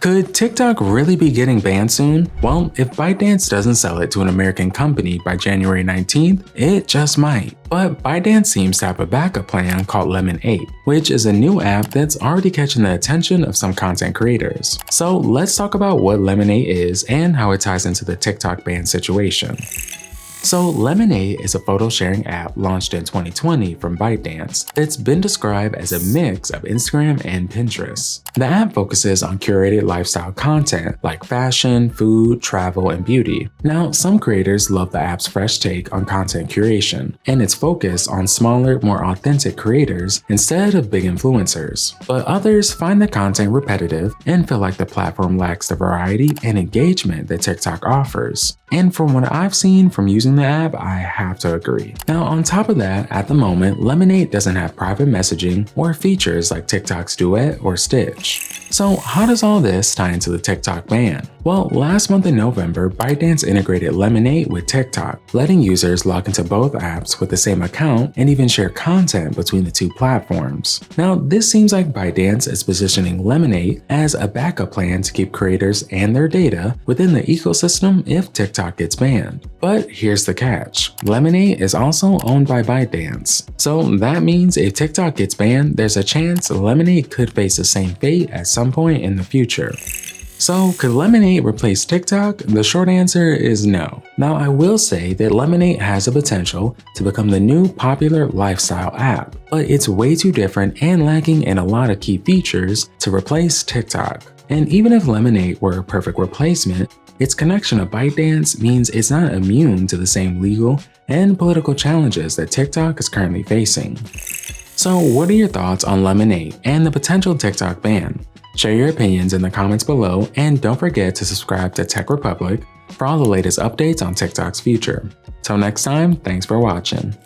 Could TikTok really be getting banned soon? Well, if ByteDance doesn't sell it to an American company by January 19th, it just might. But ByteDance seems to have a backup plan called Lemon8, which is a new app that's already catching the attention of some content creators. So let's talk about what Lemon8 is and how it ties into the TikTok ban situation. So Lemon8 is a photo sharing app launched in 2020 from ByteDance that's been described as a mix of Instagram and Pinterest. The app focuses on curated lifestyle content like fashion, food, travel, and beauty. Now, some creators love the app's fresh take on content curation and its focus on smaller, more authentic creators instead of big influencers. But others find the content repetitive and feel like the platform lacks the variety and engagement that TikTok offers. And from what I've seen from using the app, I have to agree. Now, on top of that, at the moment, Lemon8 doesn't have private messaging or features like TikTok's Duet or Stitch. So how does all this tie into the TikTok ban? Well, last month in November, ByteDance integrated Lemon8 with TikTok, letting users log into both apps with the same account and even share content between the two platforms. Now, this seems like ByteDance is positioning Lemon8 as a backup plan to keep creators and their data within the ecosystem if TikTok gets banned. But here's the catch. Lemon8 is also owned by ByteDance. So that means if TikTok gets banned, there's a chance Lemon8 could face the same fate at some point in the future. So could Lemon8 replace TikTok? The short answer is no. Now I will say that Lemon8 has the potential to become the new popular lifestyle app, but it's way too different and lacking in a lot of key features to replace TikTok. And even if Lemon8 were a perfect replacement, its connection to ByteDance means it's not immune to the same legal and political challenges that TikTok is currently facing. So what are your thoughts on Lemon8 and the potential TikTok ban? Share your opinions in the comments below, and don't forget to subscribe to TechRepublic for all the latest updates on TikTok's future. Till next time, thanks for watching.